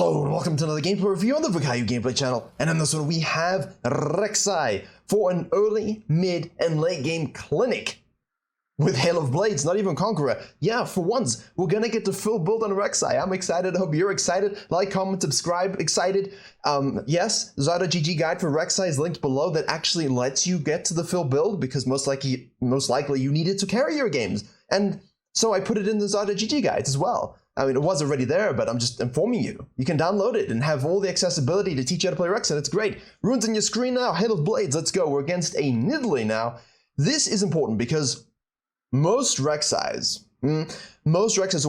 Hello and welcome to another gameplay review on the Virkayu gameplay channel. And in this one we have REK'SAI for an early, mid, and late game clinic with Hail of Blades, not even Conqueror. Yeah, for once, we're gonna get the full build on REK'SAI. I'm excited, I hope you're excited. Like, comment, subscribe, excited. Yes, Zada.gg guide for REK'SAI is linked below that actually lets you get to the full build because most likely you need it to carry your games. And so I put it in the Zada.gg guides as well. I mean, it was already there, but I'm just informing you. You can download it and have all the accessibility to teach you how to play REK'SAI. It's great. Runes on your screen now. Hail of Blades. Let's go. We're against a Nidalee now. This is important because most REK'SAIs who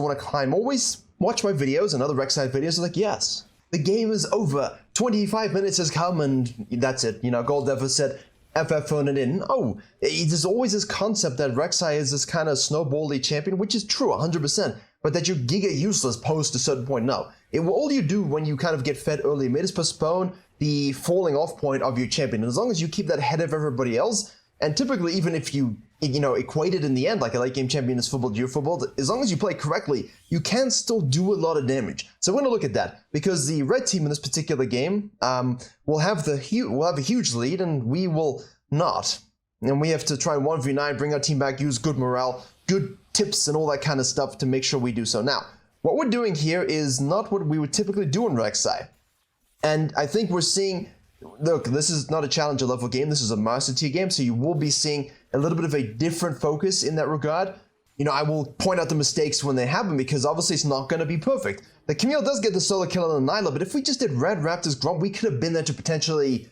want to climb always watch my videos and other REK'SAI videos are like, yes, the game is over. 25 minutes has come and that's it. You know, Gold Dev said, FF phone it in. Oh, there's always this concept that REK'SAI is this kind of snowball-y champion, which is true 100%. But that you're giga useless post a certain point, no. All you do when you kind of get fed early mid is postpone the falling off point of your champion. And as long as you keep that ahead of everybody else, and typically even if you equate it in the end, like a late game champion is football, you're football, as long as you play correctly, you can still do a lot of damage. So we're gonna look at that, because the red team in this particular game will have a huge lead and we will not. And we have to try and 1v9, bring our team back, use good morale, good tips and all that kind of stuff to make sure we do so. Now, what we're doing here is not what we would typically do in REK'SAI. And I think we're seeing, look, this is not a challenger level game, this is a master tier game, so you will be seeing a little bit of a different focus in that regard. You know, I will point out the mistakes when they happen because obviously it's not going to be perfect. The Camille does get the solo kill on the Nyla, but if we just did Red Raptor's Grump, we could have been there to potentially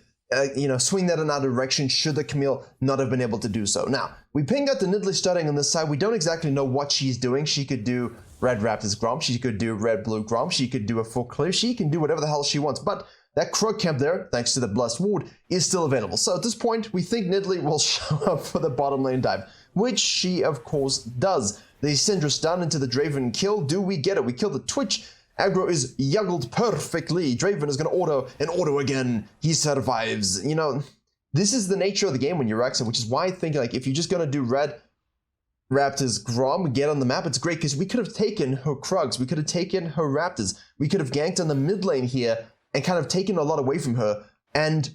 swing that in our direction should the Camille not have been able to do so. Now, we pinged out the Nidalee starting on this side. We don't exactly know what she's doing. She could do Red Raptor's Grump. She could do Red Blue Grump. She could do a full clear. She can do whatever the hell she wants. But that Krug camp there, thanks to the Blessed Ward, is still available. So at this point, we think Nidalee will show up for the bottom lane dive, which she, of course, does. The Syndra stun into the Draven kill. Do we get it? We kill the Twitch. Aggro is juggled perfectly. Draven is going to auto again. He survives. You know, this is the nature of the game when you're REK'SAI, which is why I think, like, if you're just going to do Red Raptor's Grom, get on the map, it's great because we could have taken her Krugs. We could have taken her Raptors. We could have ganked on the mid lane here and kind of taken a lot away from her and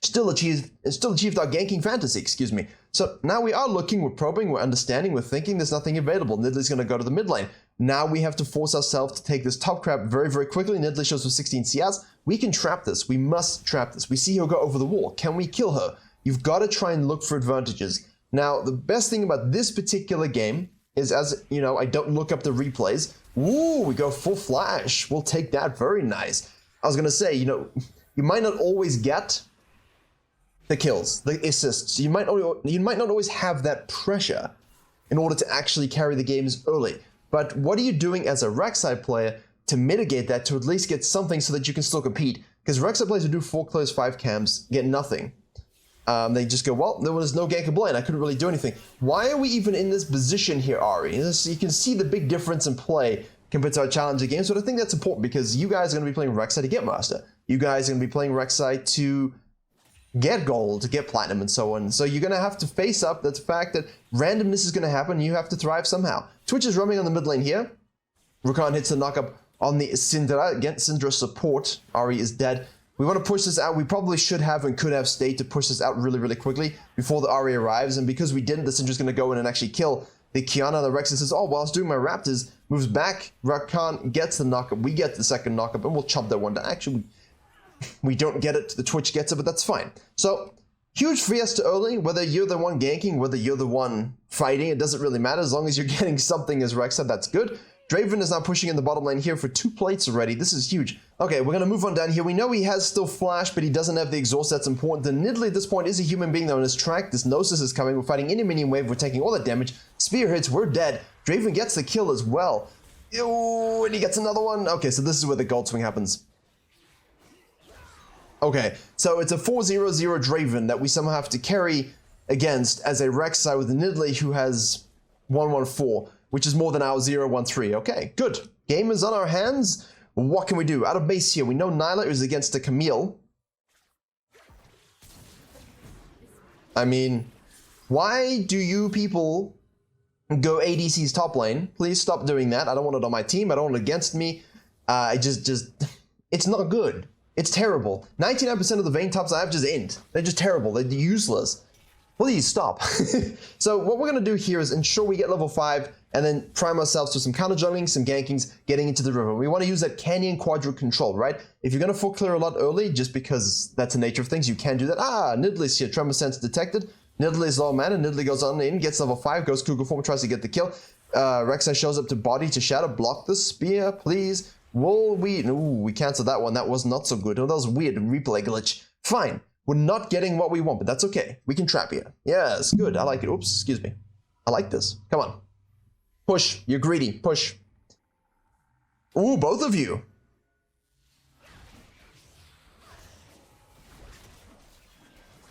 still achieved our ganking fantasy, excuse me. So now we are looking, we're probing, we're understanding, we're thinking there's nothing available. Nidalee's going to go to the mid lane. Now we have to force ourselves to take this top crap very, very quickly. Nidalee shows with 16 CRs. We can trap this. We must trap this. We see her go over the wall. Can we kill her? You've got to try and look for advantages. Now, the best thing about this particular game is, as you know, I don't look up the replays. Ooh, we go full flash. We'll take that. Very nice. I was going to say, you know, you might not always get the kills, the assists. You might not always have that pressure in order to actually carry the games early. But what are you doing as a REK'SAI player to mitigate that, to at least get something so that you can still compete? Because REK'SAI players who do 4 close 5 cams get nothing. They just go, well, there was no gankable lane. I couldn't really do anything. Why are we even in this position here, Ari? You can see the big difference in play compared to our challenger games. But I think that's important because you guys are going to be playing REK'SAI to get master. You guys are going to be playing REK'SAI to get gold, to get platinum, and so on. So you're going to have to face up the fact that randomness is going to happen. You have to thrive somehow. Twitch is roaming on the mid lane here. Rakan hits the knock-up on the Syndra. Again, Syndra support. Ari is dead. We want to push this out. We probably should have and could have stayed to push this out really, really quickly before the Ari arrives. And because we didn't, the Syndra's going to go in and actually kill the Kiana. The Rex says, oh, while I was doing my Raptors, moves back. Rakan gets the knock-up. We get the second knock-up, and we'll chop that one down. Actually, we don't get it. The Twitch gets it, but that's fine. So, huge fiesta early. Whether you're the one ganking, whether you're the one fighting, it doesn't really matter. As long as you're getting something as REK'SAI, that's good. Draven is now pushing in the bottom lane here for 2 plates already. This is huge. Okay, we're going to move on down here. We know he has still flash, but he doesn't have the exhaust. That's important. The Nidalee at this point is a human being though on his track. This Gnosis is coming. We're fighting any minion wave. We're taking all that damage. Spear hits. We're dead. Draven gets the kill as well. Ew, and he gets another one. Okay, so this is where the gold swing happens. Okay, so it's a 4-0-0 Draven that we somehow have to carry against as a REK'SAI with a Nidalee who has 1-1-4, which is more than our 0-1-3. Okay, good. Game is on our hands. What can we do? Out of base here, we know Nyla is against the Camille. I mean, why do you people go ADC's top lane? Please stop doing that. I don't want it on my team. I don't want it against me. It's not good. It's terrible. 99% of the Vayne tops I have just int. They're just terrible. They're useless. Please stop. So what we're going to do here is ensure we get level 5 and then prime ourselves to some counter jungling, some gankings, getting into the river. We want to use that canyon quadra control, right? If you're going to full clear a lot early, just because that's the nature of things, you can do that. Nidalee here, Tremor Sense detected. Nidalee is low mana, Nidalee goes on in, gets level 5, goes Cougar form, tries to get the kill. REK'SAI shows up to body to shadow, block the spear, please. Will we? Ooh, we canceled that one. That was not so good. Oh, that was weird. Replay glitch. Fine. We're not getting what we want, but that's okay. We can trap here. Yes, good. I like it. Oops, excuse me. I like this. Come on. Push. You're greedy. Push. Ooh, both of you.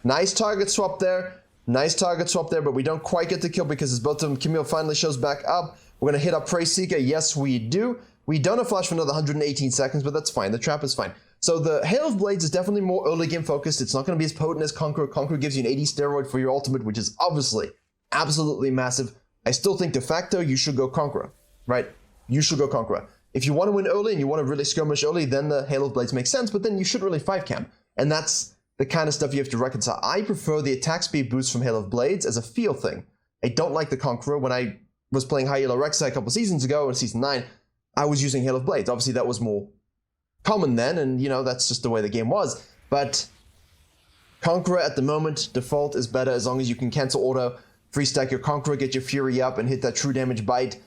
Nice target swap there. Nice target swap there, but we don't quite get the kill because it's both of them. Camille finally shows back up. We're going to hit up Prey Seeker. Yes, we do. We don't have flash for another 118 seconds, but that's fine. The trap is fine. So the Hail of Blades is definitely more early game focused. It's not going to be as potent as Conqueror. Conqueror gives you an 80 steroid for your ultimate, which is obviously absolutely massive. I still think de facto you should go Conqueror, right? You should go Conqueror. If you want to win early and you want to really skirmish early, then the Hail of Blades makes sense, but then you should really 5-cam. And that's the kind of stuff you have to reconcile. I prefer the attack speed boost from Hail of Blades as a feel thing. I don't like the Conqueror. When I was playing High Elo REK'SAI a couple seasons ago in Season 9, I was using Hail of Blades. Obviously, that was more common then, and, you know, that's just the way the game was. But Conqueror at the moment, default is better as long as you can cancel auto, free stack your Conqueror, get your Fury up, and hit that true damage bite.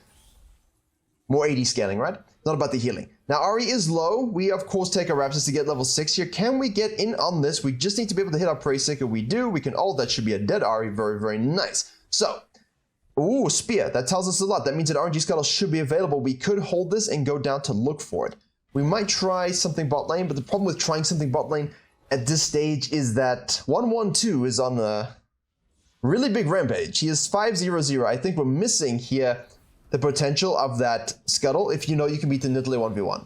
More 80 scaling, right? Not about the healing. Now, Ahri is low. We, of course, take our Raptors to get level 6 here. Can we get in on this? We just need to be able to hit our Prey Seeker. We do. We can ult. That should be a dead Ahri. Very, very nice. So, ooh, Spear. That tells us a lot. That means that RNG Scuttle should be available. We could hold this and go down to look for it. We might try something bot lane, but the problem with trying something bot lane at this stage is that 112 is on a really big rampage. He is 5-0-0. I think we're missing here the potential of that Scuttle if you know you can beat the Nidalee 1v1.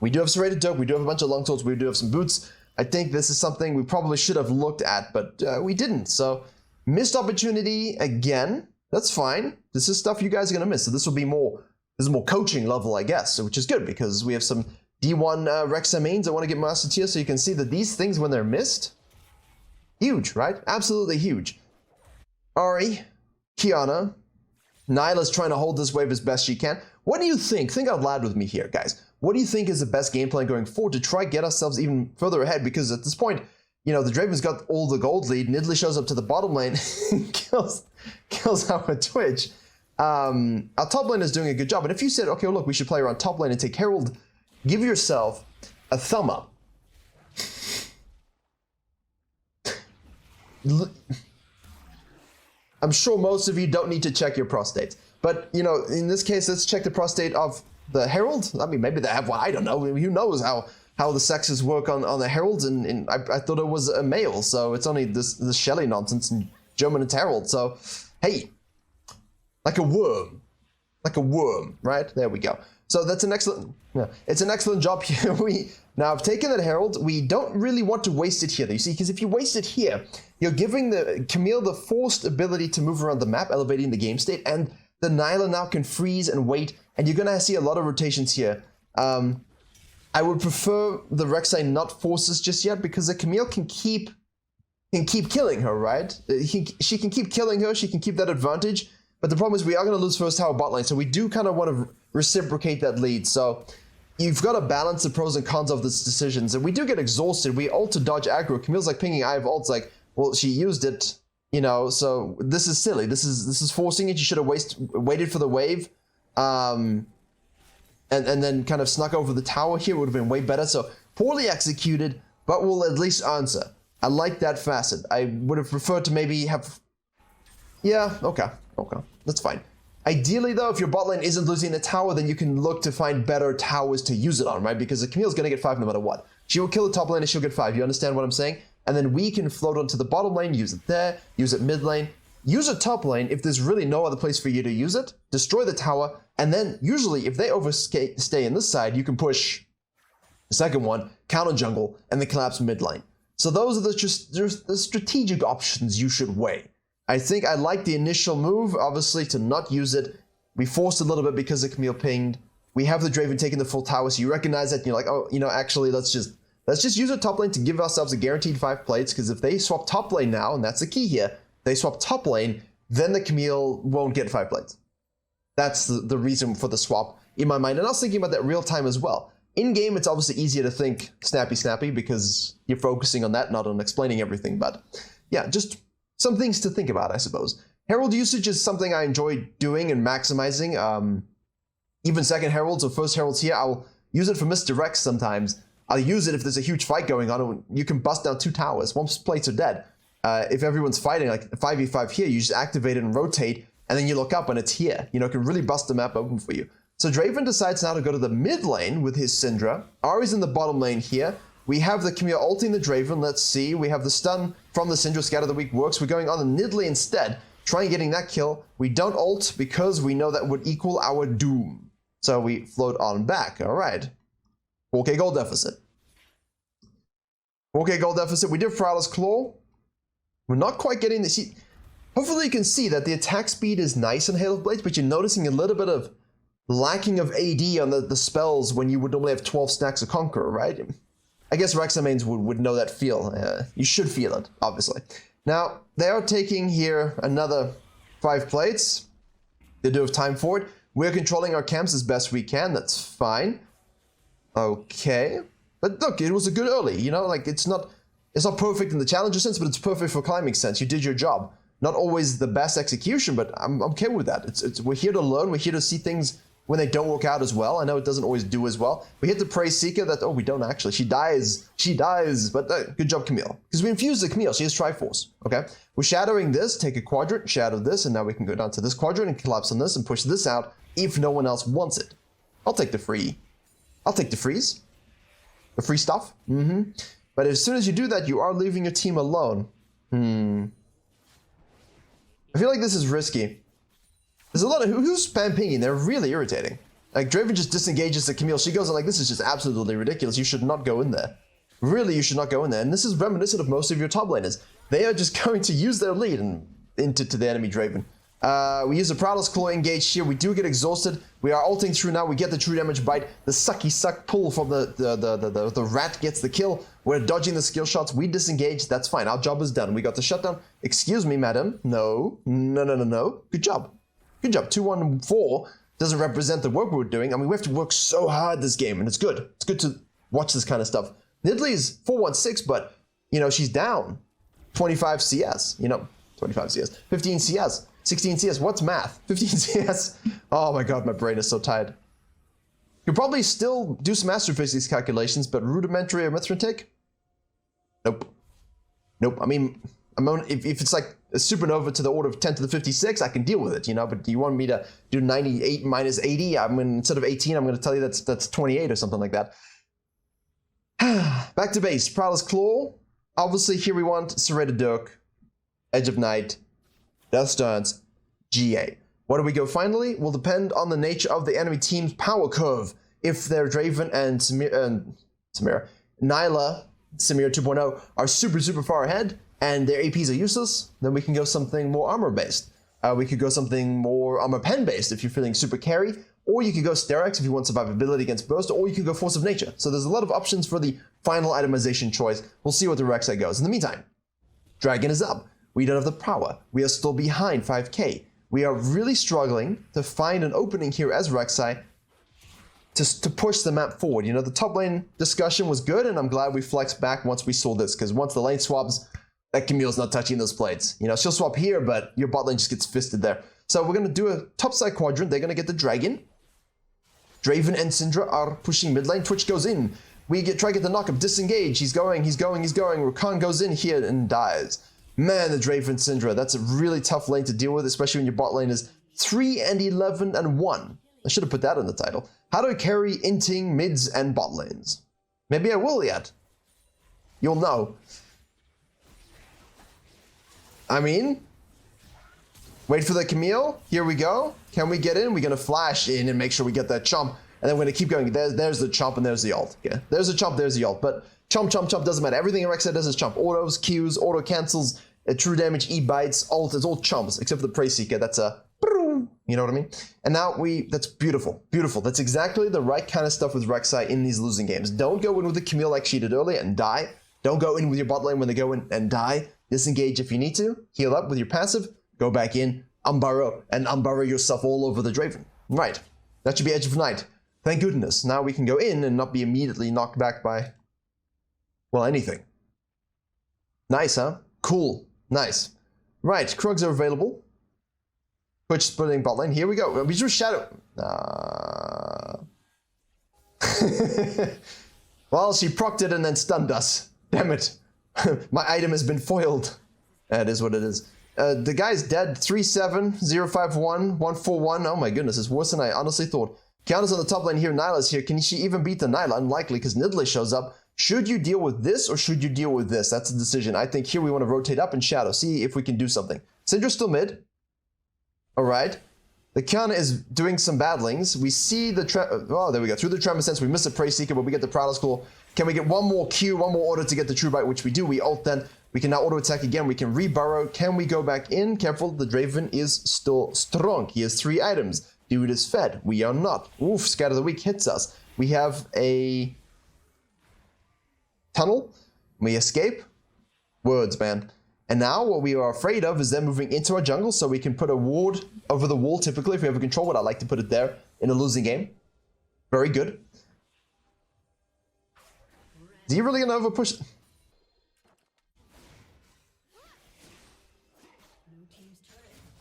We do have Serrated Dope. We do have a bunch of long swords. We do have some boots. I think this is something we probably should have looked at, but we didn't. So, missed opportunity again. That's fine. This is stuff you guys are going to miss. So this will be more, this is more coaching level, I guess, which is good because we have some D1 REK'SAI mains I want to get Master Tier, so you can see that these things, when they're missed, huge, right? Absolutely huge. Ahri, Kiana, Nyla's trying to hold this wave as best she can. What do you think? Think out loud with me here, guys. What do you think is the best game plan going forward to try get ourselves even further ahead? Because at this point, you know, the Draven's got all the gold lead. Nidalee shows up to the bottom lane, kills our Twitch. Our top lane is doing a good job. And if you said, okay, well, look, we should play around top lane and take Herald, give yourself a thumb up. I'm sure most of you don't need to check your prostates. But, you know, in this case, let's check the prostate of the Herald. I mean, maybe they have one. I don't know. Who knows how the sexes work on the Heralds? And I thought it was a male. So it's only this Shelley nonsense in German and Herald. So, hey, like a worm. Like a worm, right? There we go. So that's an excellent, yeah, it's an excellent job here. Now I've taken that Herald. We don't really want to waste it here, you see, because if you waste it here, you're giving the Camille the forced ability to move around the map, elevating the game state, and the Nyla now can freeze and wait, and you're gonna see a lot of rotations here. I would prefer the REK'SAI not force this just yet, because the Camille can keep killing her, right? She can keep killing her, she can keep that advantage, but the problem is we are going to lose first tower bot lane, so we do kind of want to reciprocate that lead. So you've got to balance the pros and cons of these decisions, and we do get exhausted. We ult to dodge aggro. Camille's like pinging, I have ults, like, well, she used it, you know, so this is silly. This is forcing it. You should have waited for the wave, and then kind of snuck over the tower here. It would have been way better. So poorly executed, but we'll at least answer. I like that facet. I would have preferred to maybe have, yeah, okay, that's fine. Ideally, though, if your bot lane isn't losing the tower, then you can look to find better towers to use it on, right? Because the Camille's going to get 5 no matter what. She will kill the top lane and she'll get 5. You understand what I'm saying? And then we can float onto the bottom lane, use it there, use it mid lane, use it top lane if there's really no other place for you to use it, destroy the tower, and then usually if they overstay in this side, you can push the second one, counter jungle, and then collapse mid lane. So those are the strategic options you should weigh. I think I like the initial move, obviously, to not use it. We forced a little bit because the Camille pinged. We have the Draven taking the full tower, so you recognize that, and you're like, oh, you know, actually, let's just use a top lane to give ourselves a guaranteed 5 plates, because if they swap top lane now, and that's the key here, they swap top lane, then the Camille won't get 5 plates. That's the reason for the swap in my mind. And I was thinking about that real time as well. In-game, it's obviously easier to think snappy because you're focusing on that, not on explaining everything. But yeah, just some things to think about, I suppose. Herald usage is something I enjoy doing and maximizing. Even second heralds or first heralds here, I'll use it for misdirects sometimes. I'll use it if there's a huge fight going on and you can bust down 2 towers. Once plates are dead. If everyone's fighting, like 5v5 here, you just activate it and rotate, and then you look up and it's here. You know, it can really bust the map open for you. So Draven decides now to go to the mid lane with his Syndra. Ahri's in the bottom lane here. We have the Camille ulting the Draven. Let's see. We have the stun from the Syndra. Scatter the Weak works. We're going on the Nidalee instead, trying getting that kill. We don't ult because we know that would equal our doom. So we float on back. All right. 4k gold deficit. 4k gold deficit. We did Prowler's Claw. We're not quite getting the... Hopefully you can see that the attack speed is nice in Hail of Blades, but you're noticing a little bit of lacking of AD on the spells when you would normally have 12 stacks of Conqueror, right? I guess REK'SAI mains would know that feel. You should feel it, obviously. Now, they are taking here another 5 plates. They do have time for it. We're controlling our camps as best we can. That's fine. Okay. But look, it was a good early, you know? Like, it's not perfect in the challenger sense, but it's perfect for climbing sense. You did your job. Not always the best execution, but I'm okay with that. We're here to learn. We're here to see things when they don't work out as well. I know it doesn't always do as well. We hit the Praise Seeker. Oh, we don't actually. She dies. But good job, Camille. Because we infused the Camille. She has Triforce. Okay. We're shadowing this. Take a quadrant. Shadow this. And now we can go down to this quadrant and collapse on this and push this out if no one else wants it. I'll take the free. I'll take the freeze. The free stuff. But as soon as you do that, you are leaving your team alone. I feel like this is risky. There's a lot of who's spam pinging. They're really irritating. Like Draven just disengages the Camille. She goes on like, this is just absolutely ridiculous. You should not go in there. Really, you should not go in there. And this is reminiscent of most of your top laners. They are just going to use their lead and into the enemy Draven. We use the Prowler's Claw engaged here. We do get exhausted. We are ulting through now. We get the true damage bite. The sucky suck pull from the rat gets the kill. We're dodging the skill shots. We disengage. That's fine. Our job is done. We got the shutdown. Excuse me, madam. No. Good job. Good job. 2-1-4 doesn't represent the work we're doing. I mean, we have to work so hard this game, and it's good. It's good to watch this kind of stuff. Nidalee's 4-1-6, but, you know, she's down 25 CS. You know, 25 CS. 15 CS. 16 CS. What's math? 15 CS. Oh my god, my brain is so tired. You'll probably still do some astrophysics calculations, but rudimentary arithmetic? Nope. I mean, if it's like a supernova to the order of 10 to the 56, I can deal with it, you know, but do you want me to do 98 minus 80? I mean, instead of 18, I'm going to tell you that's 28 or something like that. Back to base. Prowler's Claw. Obviously, here we want Serrated Dirk, Edge of Night, Death Dance, GA. Where do we go finally? Will depend on the nature of the enemy team's power curve. If they're Draven and Samira, Nyla, Samira 2.0 are super far ahead and their APs are useless, then we can go something more armor-based. We could go something more armor pen-based if you're feeling super carry, or you could go Sterex if you want survivability against burst, or you could go Force of Nature. So there's a lot of options for the final itemization choice. We'll see what the REK'SAI goes. In the meantime, Dragon is up. We don't have the power. We are still behind 5k. We are really struggling to find an opening here as REK'SAI to push the map forward. You know, the top lane discussion was good, and I'm glad we flexed back once we saw this, because once the lane swaps, that Camille's not touching those plates. You know, she'll swap here, but your bot lane just gets fisted there. So we're going to do a topside quadrant. They're going to get the Dragon. Draven and Syndra are pushing mid lane. Twitch goes in. We try to get the knockup. Disengage. He's going. Rakan goes in here and dies. Man, the Draven Syndra, that's a really tough lane to deal with, especially when your bot lane is 3-11-1. I should have put that in the title. How do I carry inting mids and bot lanes? Maybe I will yet. You'll know. I mean, wait for the Camille. Here we go. Can we get in? We're going to flash in and make sure we get that chomp. And then we're going to keep going. There's the chomp and there's the ult. Okay. There's the chomp, there's the ult. But chomp doesn't matter. Everything in REK'SAI does is chomp. Autos, Qs, auto cancels, true damage, E-bites, ult. It's all chomps, except for the Praise Seeker. That's a You know what I mean? And now that's beautiful, beautiful. That's exactly the right kind of stuff with REK'SAI in these losing games. Don't go in with the Camille like she did earlier and die. Don't go in with your bot lane when they go in and die. Disengage if you need to. Heal up with your passive. Go back in, unburrow, and unburrow yourself all over the Draven. Right. That should be Edge of Night. Thank goodness. Now we can go in and not be immediately knocked back by, well, anything. Nice, huh? Cool. Nice. Right, Krugs are available. Twitch splitting bot lane. Here we go. We drew Shadow. Well, she procced it and then stunned us. Damn it. My item has been foiled. That is what it is. The guy's dead. 37051 141. Oh my goodness, it's worse than I honestly thought. Kiana's on the top lane here. Nyla's here. Can she even beat the Nyla? Unlikely, because Nidalee shows up. Should you deal with this or should you deal with this? That's a decision. I think here we want to rotate up and Shadow. See if we can do something. Syndra's still mid. Alright. The Kiana is doing some battlings. We see the... Oh, there we go. Through the Tremor Sense, we miss a Prey Seeker, but we get the Prowler's Claw. Can we get one more Q, one more order to get the True Bite, which we do. We ult then. We can now auto attack again. We can reburrow. Can we go back in? Careful, the Draven is still strong. He has 3 items. Dude is fed. We are not. Oof, Scatter the Weak hits us. We have a tunnel. We escape. Words, man. And now what we are afraid of is them moving into our jungle, so we can put a ward over the wall. Typically, if we have a control ward, I like to put it there in a losing game. Very good. Is he really gonna overpush?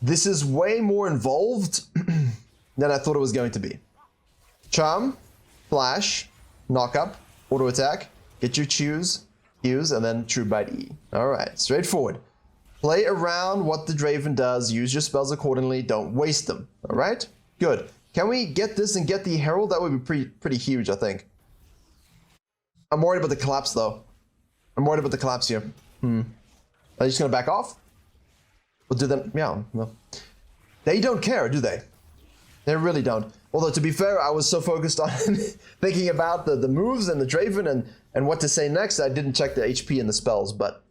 This is way more involved than I thought it was going to be. Charm, flash, knock up, auto attack, get your Qs, and then True Bite E. Alright, straightforward. Play around what the Draven does, use your spells accordingly, don't waste them. Alright? Good. Can we get this and get the Herald? That would be pretty huge, I think. I'm worried about the collapse, though. I'm worried about the collapse here. Are they just gonna back off? We'll do them. Yeah, no. They don't care, do they? They really don't. Although, to be fair, I was so focused on thinking about the moves and the Draven and what to say next, I didn't check the HP and the spells, but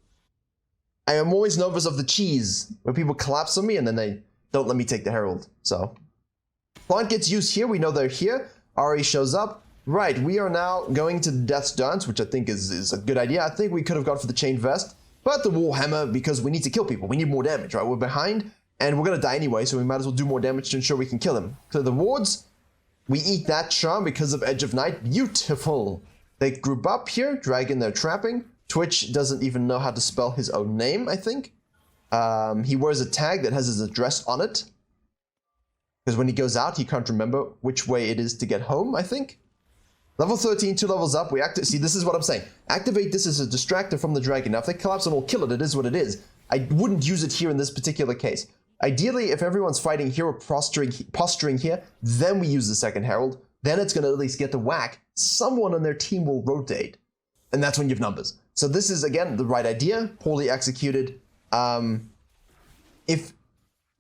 I am always nervous of the cheese, where people collapse on me and then they don't let me take the Herald, so. Plant gets used here, we know they're here. Ari shows up. Right, we are now going to the Death's Dance, which I think is a good idea. I think we could have gone for the Chain Vest, but the Warhammer, because we need to kill people. We need more damage, right? We're behind, and we're going to die anyway, so we might as well do more damage to ensure we can kill them. Clear the wards. We eat that charm because of Edge of Night. Beautiful. They group up here. Dragon, they're trapping. Twitch doesn't even know how to spell his own name, I think. He wears a tag that has his address on it. Because when he goes out, he can't remember which way it is to get home, I think. Level 13, 2 levels up, we activate. See, this is what I'm saying. Activate this as a distractor from the dragon. Now, if they collapse and we'll kill it, it is what it is. I wouldn't use it here in this particular case. Ideally, if everyone's fighting here or posturing here, then we use the second Herald. Then it's going to at least get the whack. Someone on their team will rotate. And that's when you have numbers. So this is, again, the right idea, poorly executed. If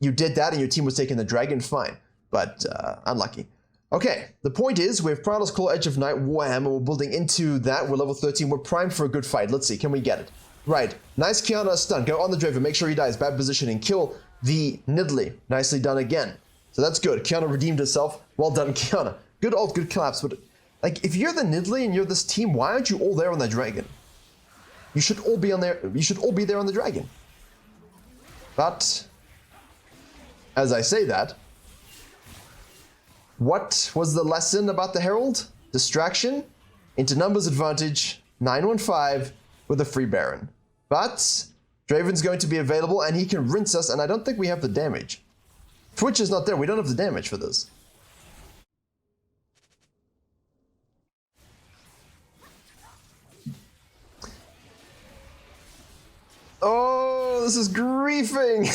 you did that and your team was taking the dragon, fine. But unlucky. Okay, the point is, we have Prowler's Claw, Edge of Night, Warhammer, we're building into that, we're level 13, we're primed for a good fight. Let's see, can we get it? Right, nice Kiana stun, go on the Draven, make sure he dies, bad positioning, kill the Nidalee. Nicely done again. So that's good, Kiana redeemed herself, well done Kiana. Good ult, good collapse, but like, if you're the Nidalee and you're this team, why aren't you all there on the Dragon? You should all be on there, you should all be there on the Dragon. But, as I say that, what was the lesson about the Herald? Distraction into numbers advantage, 915 with a free Baron. But Draven's going to be available and he can rinse us, and I don't think we have the damage. Twitch is not there, we don't have the damage for this. Oh, this is griefing!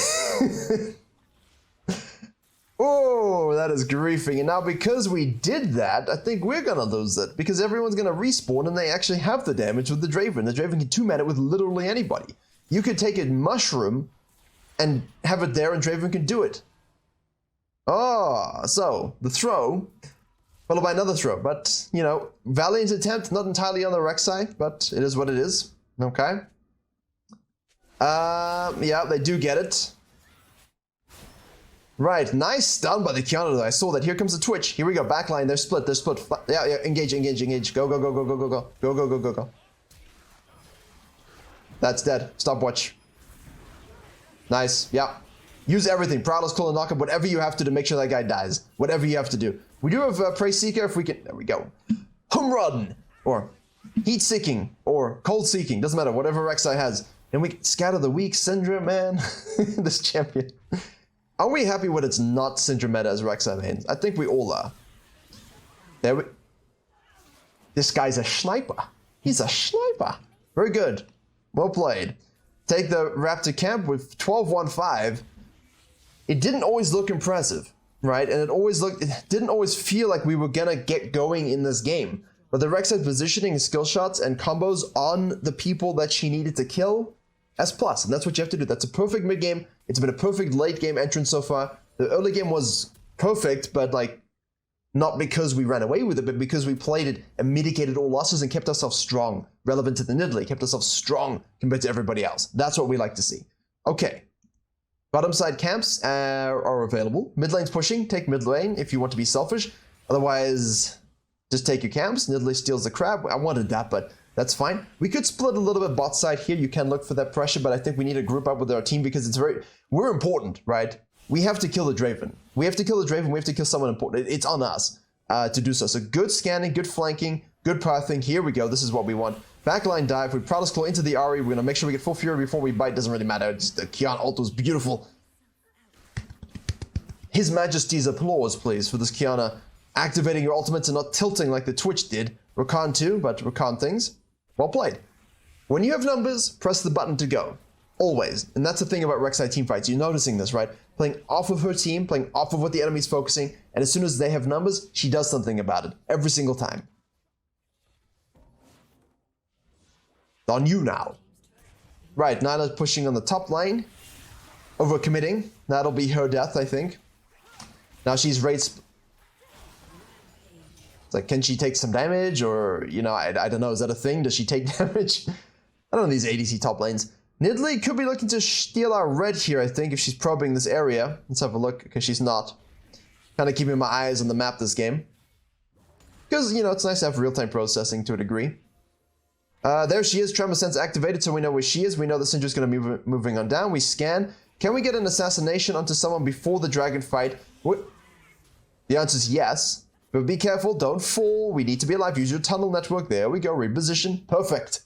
Oh, that is griefing. And now because we did that, I think we're going to lose it. Because everyone's going to respawn and they actually have the damage with the Draven. The Draven can 2-man it with literally anybody. You could take a mushroom and have it there and Draven can do it. Oh, so the throw, followed by another throw. But, you know, valiant attempt, not entirely on the REK'SAI, but it is what it is. Okay. Yeah, they do get it. Right, nice stun by the Kiana though. I saw that. Here comes the Twitch. Here we go. Backline. They're split. They're split. Yeah, yeah. Engage, engage, engage. Go, go, go, go, go, go, go. Go, go, go, go, go. That's dead. Stopwatch. Nice. Yeah. Use everything. Prowler's Claw and Knockup. Whatever you have to make sure that guy dies. Whatever you have to do. We do have Prey Seeker if we can. There we go. Home Run. Or Heat Seeking. Or Cold Seeking. Doesn't matter. Whatever REK'SAI has. And we scatter the weak Syndra, man. This champion. Are we happy when it's not Syndra meta as REK'SAI mains? I think we all are. There we... This guy's a sniper. He's a sniper. Very good. Well played. Take the Raptor camp with 12-1-5. It didn't always look impressive, right? And it didn't always feel like we were gonna get going in this game. But the REK'SAI positioning, skill shots, and combos on the people that she needed to kill, as plus. And that's what you have to do. That's a perfect mid game. It's been a perfect late game entrance so far. The early game was perfect, but like, not because we ran away with it, but because we played it and mitigated all losses and kept ourselves strong, relevant to the Nidalee, kept ourselves strong compared to everybody else. That's what we like to see. Okay. Bottom side camps are available. Mid lane's pushing. Take mid lane if you want to be selfish. Otherwise, just take your camps. Nidalee steals the crab. I wanted that, but that's fine. We could split a little bit bot side here. You can look for that pressure, but I think we need to group up with our team because we're important, right? We have to kill the Draven. We have to kill the Draven. We have to kill someone important. It's on us to do so. So good scanning, good flanking, good pathing. Here we go. This is what we want. Backline dive. We Prowler's Claw into the Ahri. We're going to make sure we get full fury before we bite. Doesn't really matter. The Kiana ult was beautiful. His Majesty's applause, please, for this Kiana activating your ultimates and not tilting like the Twitch did. Rakan too, but Rakan things. Well played. When you have numbers, press the button to go. Always. And that's the thing about REK'SAI teamfights. You're noticing this, right? Playing off of her team, playing off of what the enemy's focusing, and as soon as they have numbers, she does something about it. Every single time. On you now. Right, Nyla's pushing on the top lane. Overcommitting. That'll be her death, I think. Now she's raised... It's like, can she take some damage? Or, you know, I don't know. Is that a thing? Does she take damage? I don't know these ADC top lanes. Nidalee could be looking to steal our red here, I think, if she's probing this area. Let's have a look, because she's not. Kind of keeping my eyes on the map this game. Because, you know, it's nice to have real-time processing to a degree. There she is. Tremor Sense activated, so we know where she is. We know the Syndra's going to be moving on down. We scan. Can we get an assassination onto someone before the dragon fight? The answer is yes. But be careful. Don't fall. We need to be alive. Use your tunnel network. There we go. Reposition. Perfect.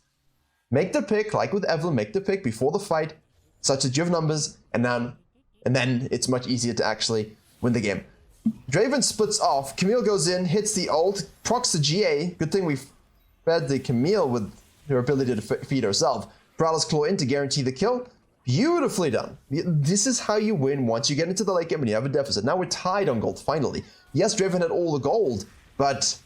Make the pick, like with Evelyn, make the pick before the fight, such that you have numbers, and then it's much easier to actually win the game. Draven splits off. Camille goes in, hits the ult, procs the GA. Good thing we fed the Camille with her ability to feed herself. Prowler's Claw in to guarantee the kill. Beautifully done. This is how you win once you get into the late game and you have a deficit. Now we're tied on gold, finally. Yes, Draven had all the gold, but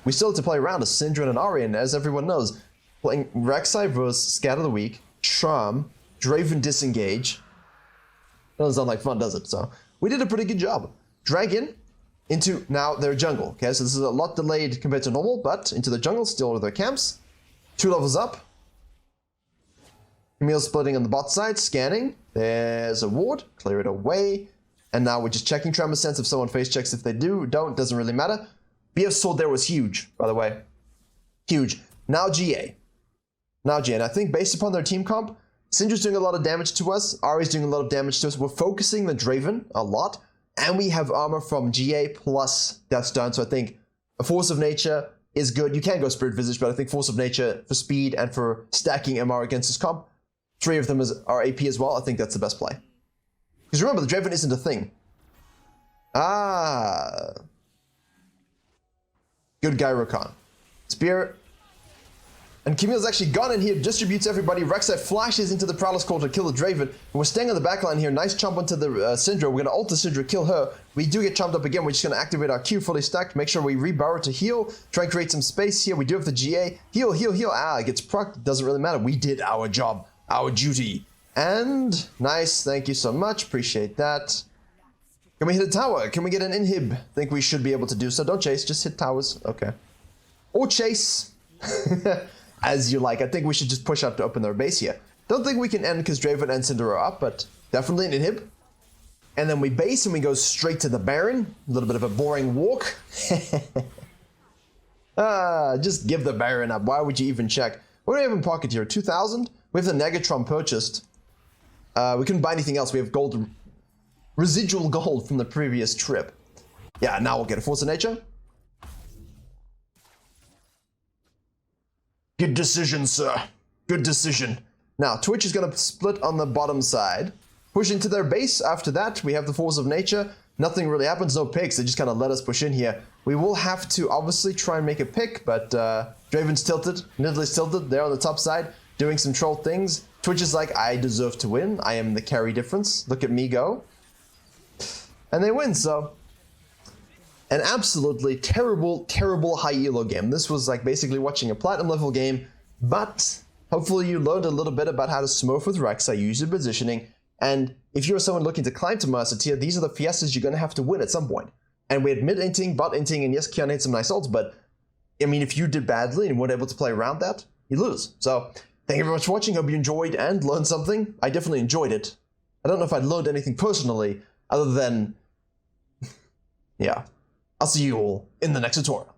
we still have to play around as Syndra and an Ahri, and as everyone knows, playing REK'SAI versus Scatter the Weak, Charm, Draven Disengage. Doesn't sound like fun, does it? So we did a pretty good job. Dragon into now their jungle. Okay, so this is a lot delayed compared to normal, but into the jungle, still with their camps. 2 levels up. Camille splitting on the bot side, scanning. There's a ward, clear it away. And now we're just checking Tremor Sense if someone face checks. If they don't, doesn't really matter. BF's sword there was huge, by the way. Huge. Now GA. Now GA, and I think based upon their team comp, Syndra's doing a lot of damage to us, Ahri's doing a lot of damage to us. We're focusing the Draven a lot, and we have armor from GA plus Death Stone, so I think a Force of Nature is good. You can go Spirit Visage, but I think Force of Nature for speed and for stacking MR against his comp, 3 of them are AP as well. I think that's the best play. Because remember, the Draven isn't a thing. Good guy, Rakan. Spear. And Camille's actually gone in here, distributes everybody. REK'SAI flashes into the Prowler's Call to kill the Draven. And we're staying on the backline here. Nice chomp onto the Syndra. We're going to ult the Syndra, kill her. We do get chomped up again. We're just going to activate our Q fully stacked. Make sure we rebarrow to heal. Try and create some space here. We do have the GA. Heal, heal, heal. It gets procced. Doesn't really matter. We did our job. Our duty. And nice. Thank you so much. Appreciate that. Can we hit a tower? Can we get an inhib? Think we should be able to do so. Don't chase. Just hit towers. Okay. Or chase. As you like. I think we should just push up to open their base here. Don't think we can end because Draven and Syndra are up, but definitely an inhib. And then we base and we go straight to the Baron. A little bit of a boring walk. Just give the Baron up. Why would you even check? What do we have in pocket here? 2,000? We have the Negatron purchased. We couldn't buy anything else. We have gold, residual gold from the previous trip. Yeah, now we'll get a Force of Nature. Good decision, sir. Good decision. Now, Twitch is going to split on the bottom side. Push into their base. After that, we have the Force of Nature. Nothing really happens. No picks. They just kind of let us push in here. We will have to obviously try and make a pick, but Draven's tilted. Nidalee's tilted. They're on the top side doing some troll things. Twitch is like, I deserve to win. I am the carry difference. Look at me go. And they win, so... An absolutely terrible, terrible high elo game. This was like basically watching a platinum level game, but hopefully you learned a little bit about how to smurf with REK'SAI, use your positioning, and if you're someone looking to climb to Master Tier, these are the fiestas you're going to have to win at some point. And we had mid-inting, bot-inting, and yes, Kiana hit some nice ults, but I mean, if you did badly and weren't able to play around that, you lose. So, thank you very much for watching. Hope you enjoyed and learned something. I definitely enjoyed it. I don't know if I learned anything personally, other than... yeah. I'll see you all in the next tutorial.